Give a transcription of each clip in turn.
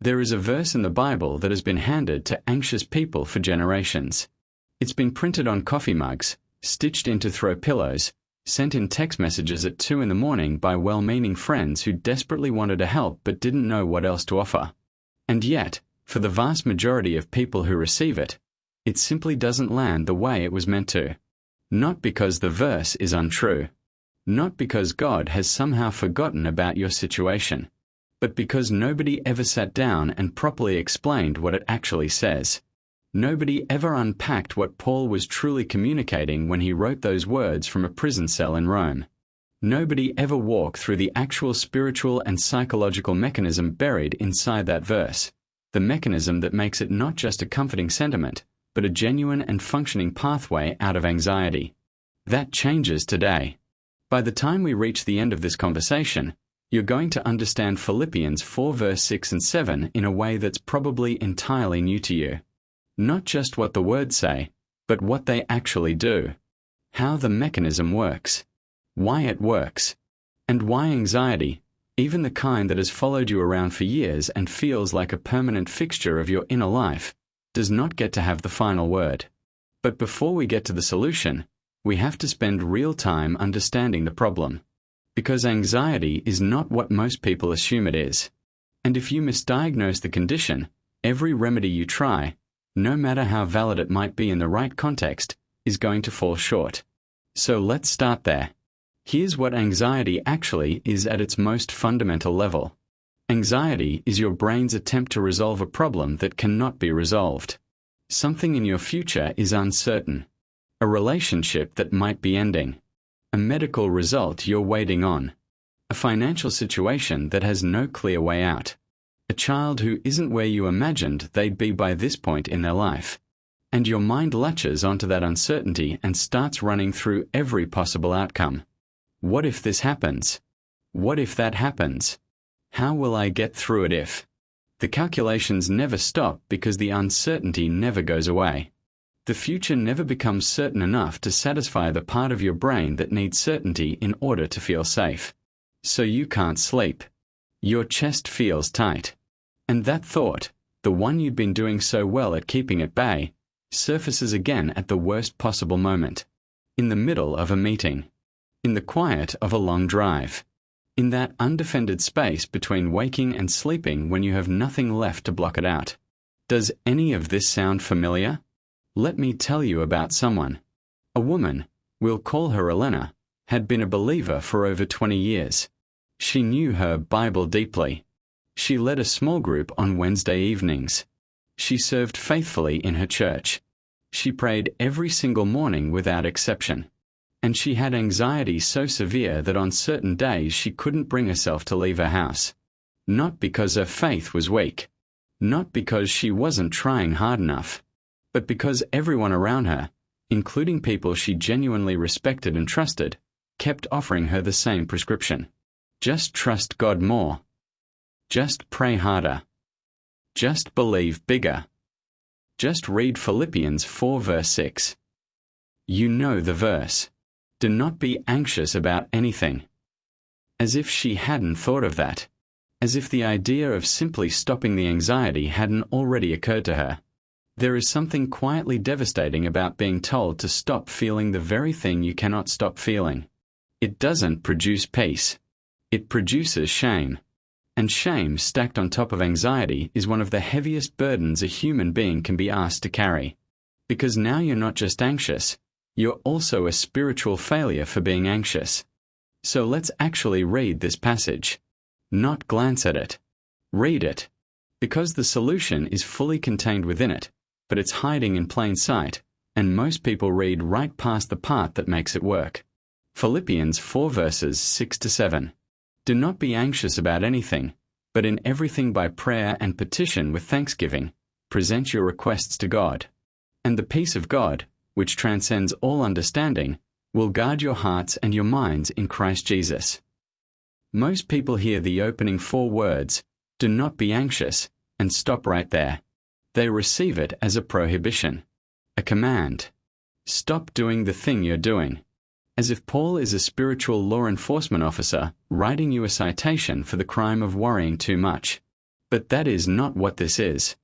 There is a verse in the Bible that has been handed to anxious people for generations. It's been printed on coffee mugs, stitched into throw pillows, sent in text messages at 2 in the morning by well-meaning friends who desperately wanted to help but didn't know what else to offer. And yet, for the vast majority of people who receive it, it simply doesn't land the way it was meant to. Not because the verse is untrue. Not because God has somehow forgotten about your situation, but because nobody ever sat down and properly explained what it actually says. Nobody ever unpacked what Paul was truly communicating when he wrote those words from a prison cell in Rome. Nobody ever walked through the actual spiritual and psychological mechanism buried inside that verse, the mechanism that makes it not just a comforting sentiment, but a genuine and functioning pathway out of anxiety. That changes today. By the time we reach the end of this conversation, you're going to understand Philippians 4 verse 6 and 7 in a way that's probably entirely new to you. Not just what the words say, but what they actually do. How the mechanism works. Why it works. And why anxiety, even the kind that has followed you around for years and feels like a permanent fixture of your inner life, does not get to have the final word. But before we get to the solution, we have to spend real time understanding the problem. Because anxiety is not what most people assume it is. And if you misdiagnose the condition, every remedy you try, no matter how valid it might be in the right context, is going to fall short. So let's start there. Here's what anxiety actually is at its most fundamental level. Anxiety is your brain's attempt to resolve a problem that cannot be resolved. Something in your future is uncertain. A relationship that might be ending. A medical result you're waiting on. A financial situation that has no clear way out. A child who isn't where you imagined they'd be by this point in their life. And your mind latches onto that uncertainty and starts running through every possible outcome. What if this happens? What if that happens? How will I get through it if? The calculations never stop because the uncertainty never goes away. The future never becomes certain enough to satisfy the part of your brain that needs certainty in order to feel safe. So you can't sleep. Your chest feels tight. And that thought, the one you'd been doing so well at keeping at bay, surfaces again at the worst possible moment. In the middle of a meeting. In the quiet of a long drive. In that undefended space between waking and sleeping when you have nothing left to block it out. Does any of this sound familiar? Let me tell you about someone. A woman, we'll call her Elena, had been a believer for over 20 years. She knew her Bible deeply. She led a small group on Wednesday evenings. She served faithfully in her church. She prayed every single morning without exception. And she had anxiety so severe that on certain days she couldn't bring herself to leave her house. Not because her faith was weak. Not because she wasn't trying hard enough. But because everyone around her, including people she genuinely respected and trusted, kept offering her the same prescription. Just trust God more. Just pray harder. Just believe bigger. Just read Philippians 4 verse 6. You know the verse. Do not be anxious about anything. As if she hadn't thought of that. As if the idea of simply stopping the anxiety hadn't already occurred to her. There is something quietly devastating about being told to stop feeling the very thing you cannot stop feeling. It doesn't produce peace. It produces shame. And shame stacked on top of anxiety is one of the heaviest burdens a human being can be asked to carry. Because now you're not just anxious, you're also a spiritual failure for being anxious. So let's actually read this passage. Not glance at it. Read it. Because the solution is fully contained within it, but it's hiding in plain sight, and most people read right past the part that makes it work. Philippians 4 verses 6 to 7. Do not be anxious about anything, but in everything by prayer and petition with thanksgiving, present your requests to God. And the peace of God, which transcends all understanding, will guard your hearts and your minds in Christ Jesus. Most people hear the opening 4 words, do not be anxious, and stop right there. They receive it as a prohibition, a command. Stop doing the thing you're doing. As if Paul is a spiritual law enforcement officer writing you a citation for the crime of worrying too much. But that is not what this is.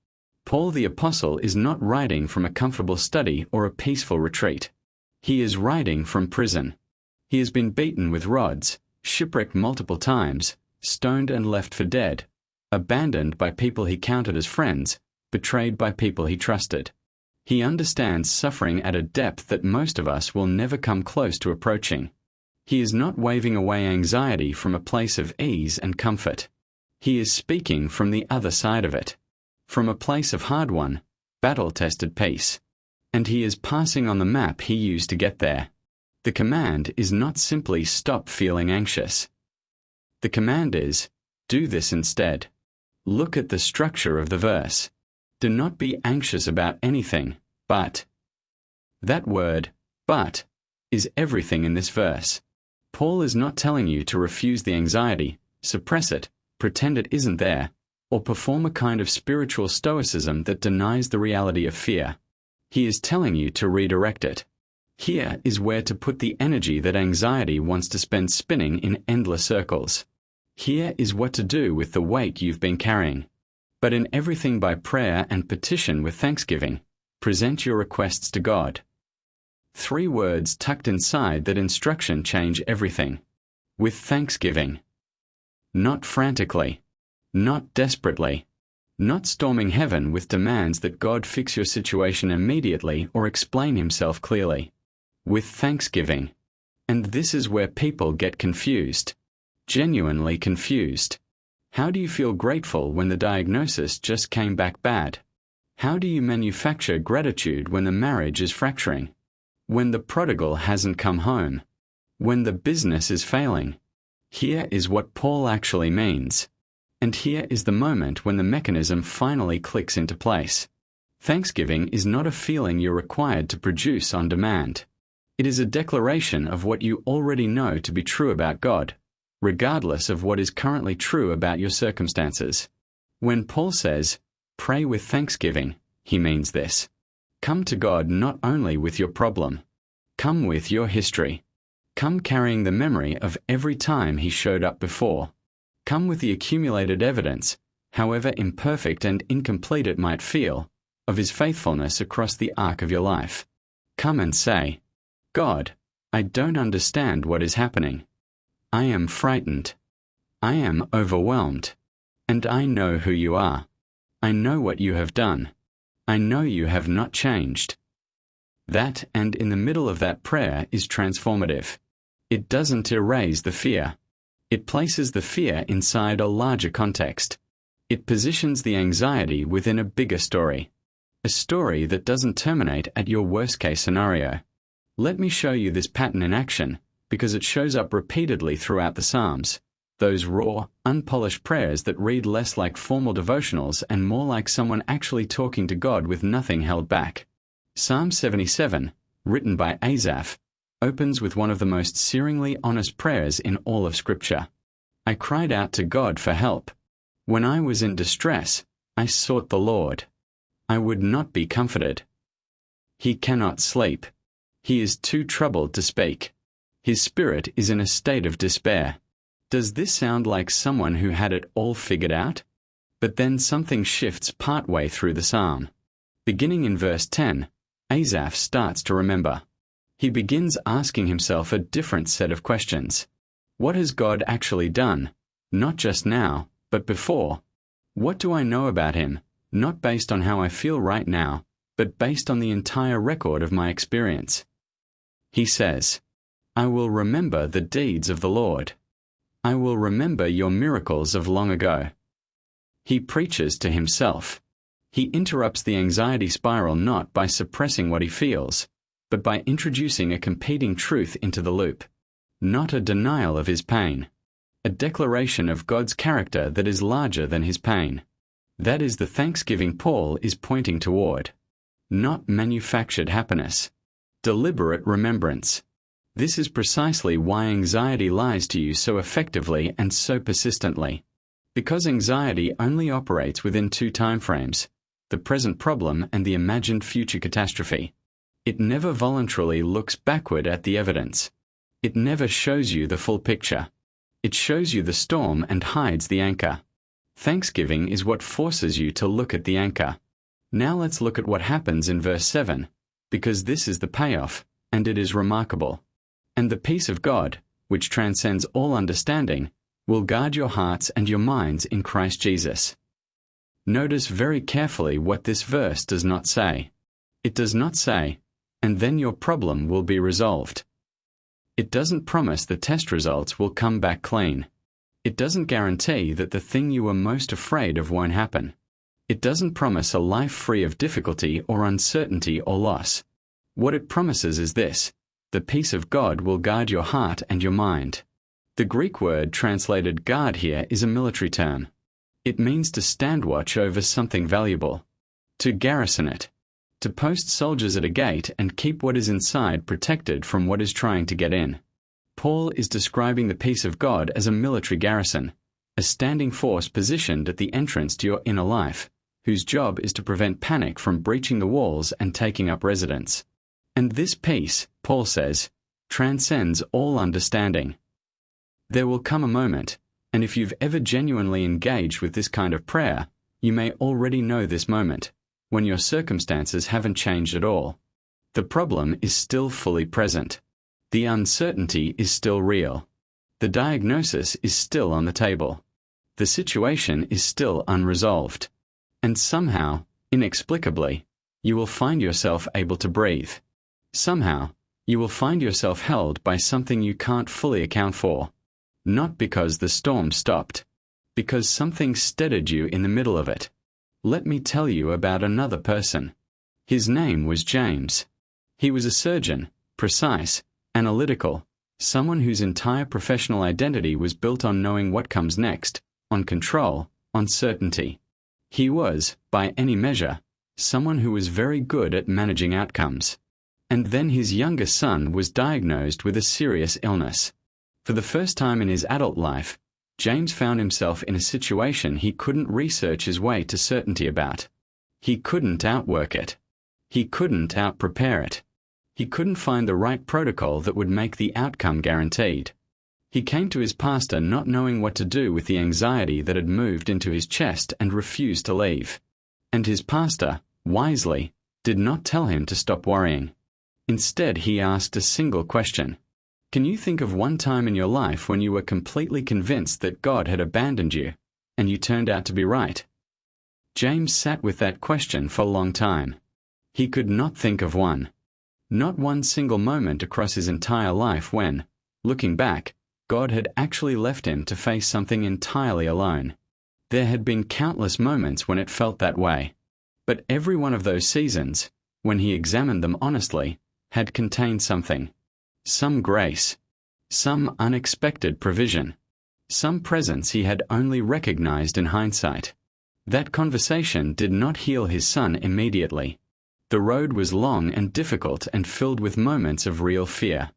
Paul the Apostle is not writing from a comfortable study or a peaceful retreat. He is writing from prison. He has been beaten with rods, shipwrecked multiple times, stoned and left for dead, abandoned by people he counted as friends, betrayed by people he trusted. He understands suffering at a depth that most of us will never come close to approaching. He is not waving away anxiety from a place of ease and comfort. He is speaking from the other side of it, from a place of hard-won, battle-tested peace. And he is passing on the map he used to get there. The command is not simply stop feeling anxious. The command is, do this instead. Look at the structure of the verse. Do not be anxious about anything, but. That word, but, is everything in this verse. Paul is not telling you to refuse the anxiety, suppress it, pretend it isn't there, or perform a kind of spiritual stoicism that denies the reality of fear. He is telling you to redirect it. Here is where to put the energy that anxiety wants to spend spinning in endless circles. Here is what to do with the weight you've been carrying. But in everything by prayer and petition with thanksgiving, present your requests to God. 3 words tucked inside that instruction change everything. With thanksgiving. Not frantically. Not desperately. Not storming heaven with demands that God fix your situation immediately or explain himself clearly. With thanksgiving. And this is where people get confused. Genuinely confused. How do you feel grateful when the diagnosis just came back bad? How do you manufacture gratitude when the marriage is fracturing? When the prodigal hasn't come home? When the business is failing? Here is what Paul actually means. And here is the moment when the mechanism finally clicks into place. Thanksgiving is not a feeling you're required to produce on demand. It is a declaration of what you already know to be true about God, regardless of what is currently true about your circumstances. When Paul says, pray with thanksgiving, he means this. Come to God not only with your problem. Come with your history. Come carrying the memory of every time he showed up before. Come with the accumulated evidence, however imperfect and incomplete it might feel, of his faithfulness across the arc of your life. Come and say, God, I don't understand what is happening. I am frightened. I am overwhelmed. And I know who you are. I know what you have done. I know you have not changed. That, and in the middle of that prayer, is transformative. It doesn't erase the fear. It places the fear inside a larger context. It positions the anxiety within a bigger story. A story that doesn't terminate at your worst-case scenario. Let me show you this pattern in action, because it shows up repeatedly throughout the Psalms. Those raw, unpolished prayers that read less like formal devotionals and more like someone actually talking to God with nothing held back. Psalm 77, written by Asaph, opens with one of the most searingly honest prayers in all of Scripture. I cried out to God for help. When I was in distress, I sought the Lord. I would not be comforted. He cannot sleep. He is too troubled to speak. His spirit is in a state of despair. Does this sound like someone who had it all figured out? But then something shifts partway through the psalm. Beginning in verse 10, Asaph starts to remember. He begins asking himself a different set of questions. What has God actually done? Not just now, but before. What do I know about him, not based on how I feel right now, but based on the entire record of my experience? He says, I will remember the deeds of the Lord. I will remember your miracles of long ago. He preaches to himself. He interrupts the anxiety spiral not by suppressing what he feels, but by introducing a competing truth into the loop. Not a denial of his pain. A declaration of God's character that is larger than his pain. That is the thanksgiving Paul is pointing toward. Not manufactured happiness. Deliberate remembrance. This is precisely why anxiety lies to you so effectively and so persistently. Because anxiety only operates within 2 timeframes, the present problem and the imagined future catastrophe. It never voluntarily looks backward at the evidence. It never shows you the full picture. It shows you the storm and hides the anchor. Thanksgiving is what forces you to look at the anchor. Now let's look at what happens in verse 7, because this is the payoff, and it is remarkable. And the peace of God, which transcends all understanding, will guard your hearts and your minds in Christ Jesus. Notice very carefully what this verse does not say. It does not say, and then your problem will be resolved. It doesn't promise the test results will come back clean. It doesn't guarantee that the thing you were most afraid of won't happen. It doesn't promise a life free of difficulty or uncertainty or loss. What it promises is this: the peace of God will guard your heart and your mind. The Greek word translated guard here is a military term. It means to stand watch over something valuable, to garrison it, to post soldiers at a gate and keep what is inside protected from what is trying to get in. Paul is describing the peace of God as a military garrison, a standing force positioned at the entrance to your inner life, whose job is to prevent panic from breaching the walls and taking up residence. And this peace, Paul says, transcends all understanding. There will come a moment, and if you've ever genuinely engaged with this kind of prayer, you may already know this moment, when your circumstances haven't changed at all. The problem is still fully present. The uncertainty is still real. The diagnosis is still on the table. The situation is still unresolved. And somehow, inexplicably, you will find yourself able to breathe. Somehow, you will find yourself held by something you can't fully account for. Not because the storm stopped, because something steadied you in the middle of it. Let me tell you about another person. His name was James. He was a surgeon, precise, analytical, someone whose entire professional identity was built on knowing what comes next, on control, on certainty. He was, by any measure, someone who was very good at managing outcomes. And then his younger son was diagnosed with a serious illness. For the first time in his adult life, James found himself in a situation he couldn't research his way to certainty about. He couldn't outwork it. He couldn't outprepare it. He couldn't find the right protocol that would make the outcome guaranteed. He came to his pastor not knowing what to do with the anxiety that had moved into his chest and refused to leave. And his pastor, wisely, did not tell him to stop worrying. Instead, he asked a single question. Can you think of one time in your life when you were completely convinced that God had abandoned you, and you turned out to be right? James sat with that question for a long time. He could not think of one. Not one single moment across his entire life when, looking back, God had actually left him to face something entirely alone. There had been countless moments when it felt that way. But every one of those seasons, when he examined them honestly, had contained something. Some grace, some unexpected provision, some presence he had only recognized in hindsight. That conversation did not heal his son immediately. The road was long and difficult and filled with moments of real fear.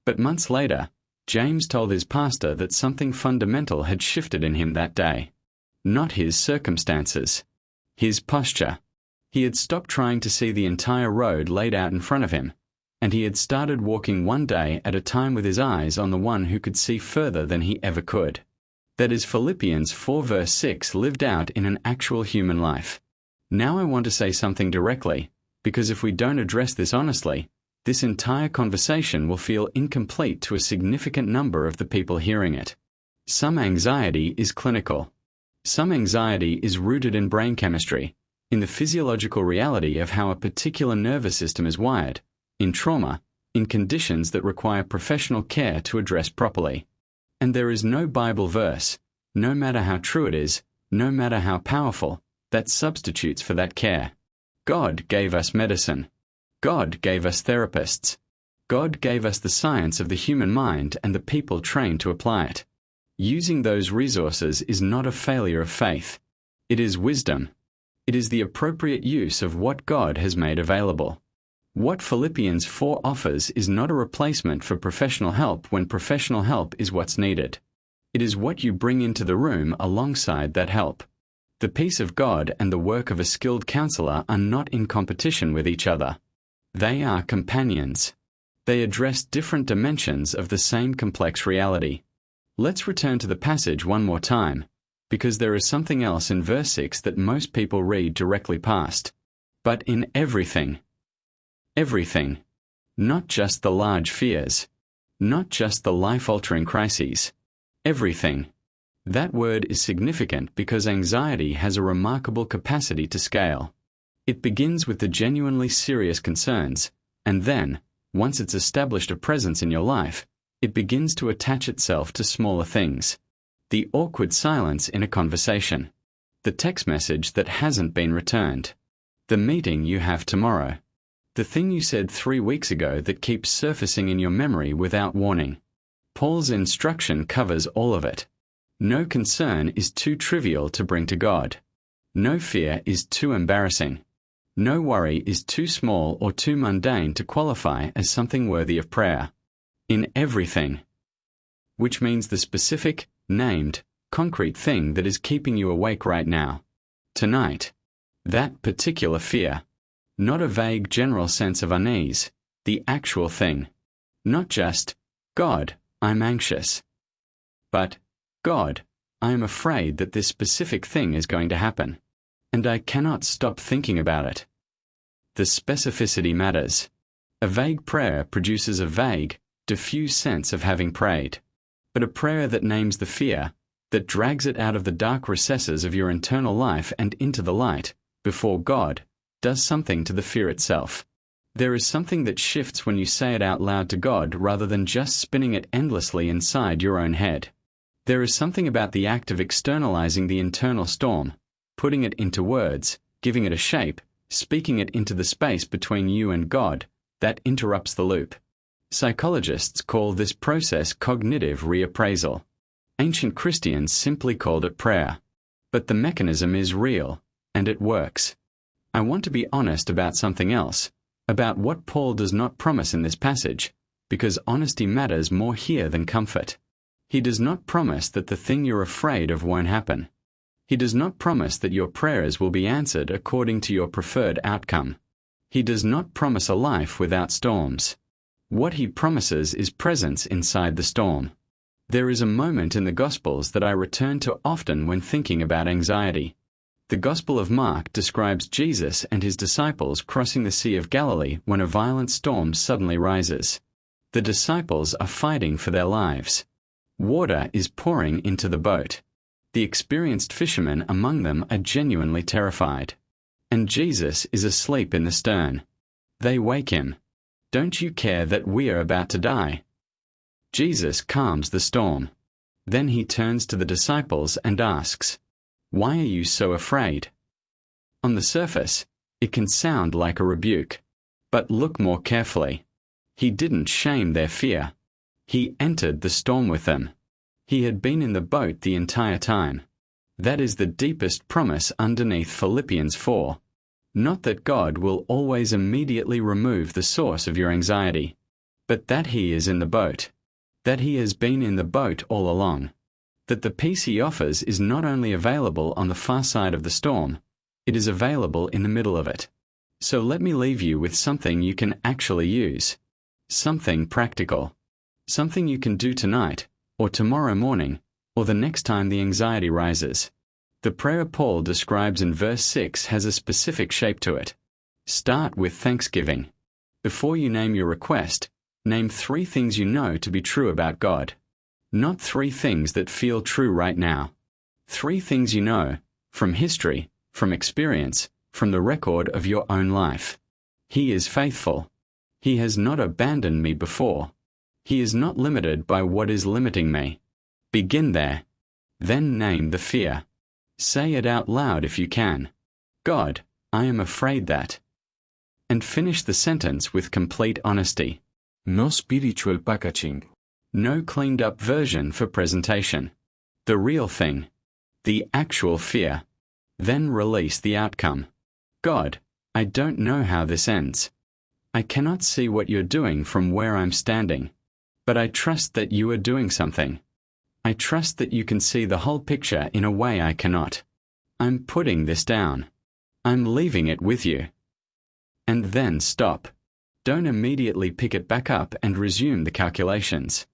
But months later, James told his pastor that something fundamental had shifted in him that day. Not his circumstances, his posture. He had stopped trying to see the entire road laid out in front of him, and he had started walking one day at a time with his eyes on the one who could see further than he ever could. That is Philippians 4 verse 6 lived out in an actual human life. Now I want to say something directly, because if we don't address this honestly, this entire conversation will feel incomplete to a significant number of the people hearing it. Some anxiety is clinical. Some anxiety is rooted in brain chemistry, in the physiological reality of how a particular nervous system is wired, in trauma, in conditions that require professional care to address properly. And there is no Bible verse, no matter how true it is, no matter how powerful, that substitutes for that care. God gave us medicine. God gave us therapists. God gave us the science of the human mind and the people trained to apply it. Using those resources is not a failure of faith. It is wisdom. It is the appropriate use of what God has made available. What Philippians 4 offers is not a replacement for professional help when professional help is what's needed. It is what you bring into the room alongside that help. The peace of God and the work of a skilled counselor are not in competition with each other. They are companions. They address different dimensions of the same complex reality. Let's return to the passage one more time, because there is something else in verse 6 that most people read directly past. But in everything. Everything. Not just the large fears. Not just the life-altering crises. Everything. That word is significant because anxiety has a remarkable capacity to scale. It begins with the genuinely serious concerns, and then, once it's established a presence in your life, it begins to attach itself to smaller things. The awkward silence in a conversation. The text message that hasn't been returned. The meeting you have tomorrow. The thing you said 3 weeks ago that keeps surfacing in your memory without warning. Paul's instruction covers all of it. No concern is too trivial to bring to God. No fear is too embarrassing. No worry is too small or too mundane to qualify as something worthy of prayer. In everything. Which means the specific, named, concrete thing that is keeping you awake right now. Tonight. That particular fear. Not a vague general sense of unease, the actual thing. Not just, God, I'm anxious. But, God, I am afraid that this specific thing is going to happen. And I cannot stop thinking about it. The specificity matters. A vague prayer produces a vague, diffuse sense of having prayed. But a prayer that names the fear, that drags it out of the dark recesses of your internal life and into the light, before God, does something to the fear itself. There is something that shifts when you say it out loud to God rather than just spinning it endlessly inside your own head. There is something about the act of externalizing the internal storm, putting it into words, giving it a shape, speaking it into the space between you and God, that interrupts the loop. Psychologists call this process cognitive reappraisal. Ancient Christians simply called it prayer. But the mechanism is real, and it works. I want to be honest about something else, about what Paul does not promise in this passage, because honesty matters more here than comfort. He does not promise that the thing you're afraid of won't happen. He does not promise that your prayers will be answered according to your preferred outcome. He does not promise a life without storms. What he promises is presence inside the storm. There is a moment in the Gospels that I return to often when thinking about anxiety. The Gospel of Mark describes Jesus and his disciples crossing the Sea of Galilee when a violent storm suddenly rises. The disciples are fighting for their lives. Water is pouring into the boat. The experienced fishermen among them are genuinely terrified. And Jesus is asleep in the stern. They wake him. Don't you care that we are about to die? Jesus calms the storm. Then he turns to the disciples and asks, "Why are you so afraid?" On the surface, it can sound like a rebuke. But look more carefully. He didn't shame their fear. He entered the storm with them. He had been in the boat the entire time. That is the deepest promise underneath Philippians 4. Not that God will always immediately remove the source of your anxiety, but that He is in the boat. That He has been in the boat all along. That the peace He offers is not only available on the far side of the storm, it is available in the middle of it. So let me leave you with something you can actually use. Something practical. Something you can do tonight, or tomorrow morning, or the next time the anxiety rises. The prayer Paul describes in verse 6 has a specific shape to it. Start with thanksgiving. Before you name your request, name 3 things you know to be true about God. Not 3 things that feel true right now. 3 things you know, from history, from experience, from the record of your own life. He is faithful. He has not abandoned me before. He is not limited by what is limiting me. Begin there. Then name the fear. Say it out loud if you can. God, I am afraid that. And finish the sentence with complete honesty. No spiritual packaging. No cleaned up version for presentation. The real thing. The actual fear. Then release the outcome. God, I don't know how this ends. I cannot see what you're doing from where I'm standing. But I trust that you are doing something. I trust that you can see the whole picture in a way I cannot. I'm putting this down. I'm leaving it with you. And then stop. Don't immediately pick it back up and resume the calculations.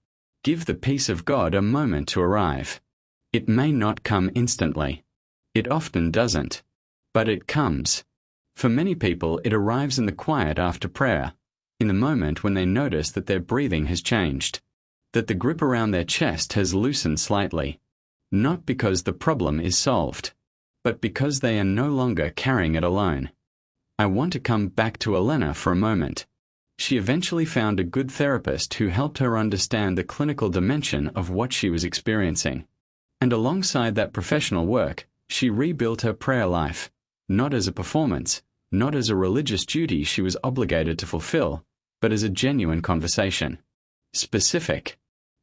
Give the peace of God a moment to arrive. It may not come instantly. It often doesn't. But it comes. For many people, it arrives in the quiet after prayer, in the moment when they notice that their breathing has changed, that the grip around their chest has loosened slightly, not because the problem is solved, but because they are no longer carrying it alone. I want to come back to Elena for a moment. She eventually found a good therapist who helped her understand the clinical dimension of what she was experiencing. And alongside that professional work, she rebuilt her prayer life, not as a performance, not as a religious duty she was obligated to fulfill, but as a genuine conversation. Specific,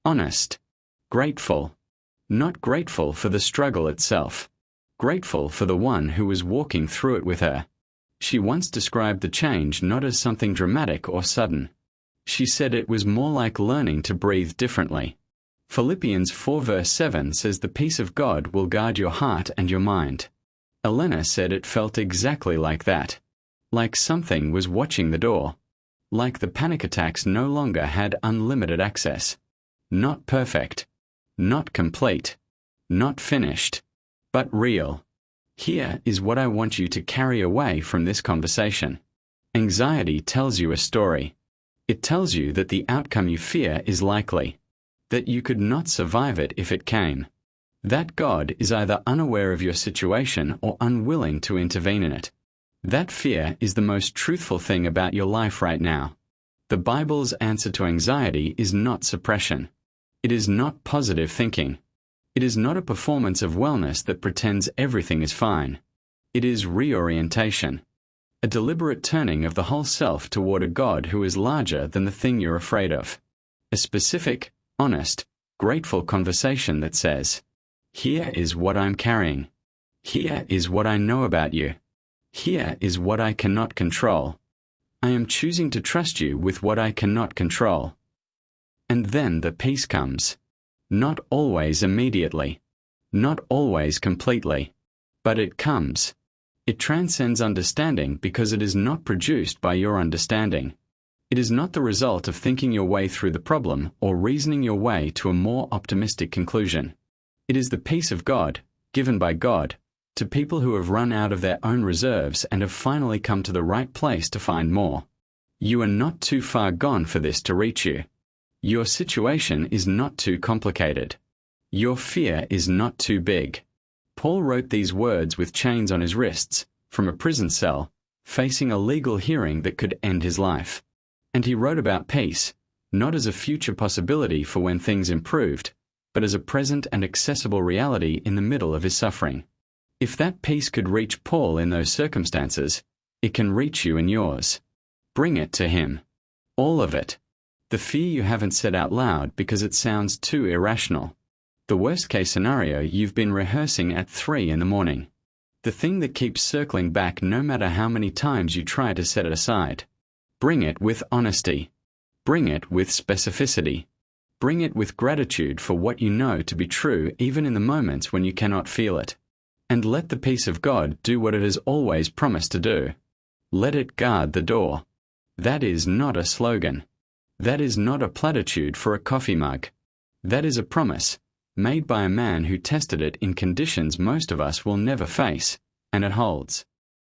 honest, grateful. Not grateful for the struggle itself. Grateful for the one who was walking through it with her. She once described the change not as something dramatic or sudden. She said it was more like learning to breathe differently. Philippians 4 verse 7 says the peace of God will guard your heart and your mind. Elena said it felt exactly like that. Like something was watching the door. Like the panic attacks no longer had unlimited access. Not perfect. Not complete. Not finished. But real. Here is what I want you to carry away from this conversation. Anxiety tells you a story. It tells you that the outcome you fear is likely, that you could not survive it if it came, that God is either unaware of your situation or unwilling to intervene in it. That fear is the most truthful thing about your life right now. The Bible's answer to anxiety is not suppression. It is not positive thinking. It is not a performance of wellness that pretends everything is fine. It is reorientation. A deliberate turning of the whole self toward a God who is larger than the thing you're afraid of. A specific, honest, grateful conversation that says, "Here is what I'm carrying. Here is what I know about you. Here is what I cannot control. I am choosing to trust you with what I cannot control." And then the peace comes. Not always immediately. Not always completely. But it comes. It transcends understanding because it is not produced by your understanding. It is not the result of thinking your way through the problem or reasoning your way to a more optimistic conclusion. It is the peace of God, given by God, to people who have run out of their own reserves and have finally come to the right place to find more. You are not too far gone for this to reach you. Your situation is not too complicated. Your fear is not too big. Paul wrote these words with chains on his wrists, from a prison cell, facing a legal hearing that could end his life. And he wrote about peace, not as a future possibility for when things improved, but as a present and accessible reality in the middle of his suffering. If that peace could reach Paul in those circumstances, it can reach you in yours. Bring it to him. All of it. The fear you haven't said out loud because it sounds too irrational. The worst-case scenario you've been rehearsing at 3 in the morning. The thing that keeps circling back no matter how many times you try to set it aside. Bring it with honesty. Bring it with specificity. Bring it with gratitude for what you know to be true even in the moments when you cannot feel it. And let the peace of God do what it has always promised to do. Let it guard the door. That is not a slogan. That is not a platitude for a coffee mug. That is a promise, made by a man who tested it in conditions most of us will never face, and it holds.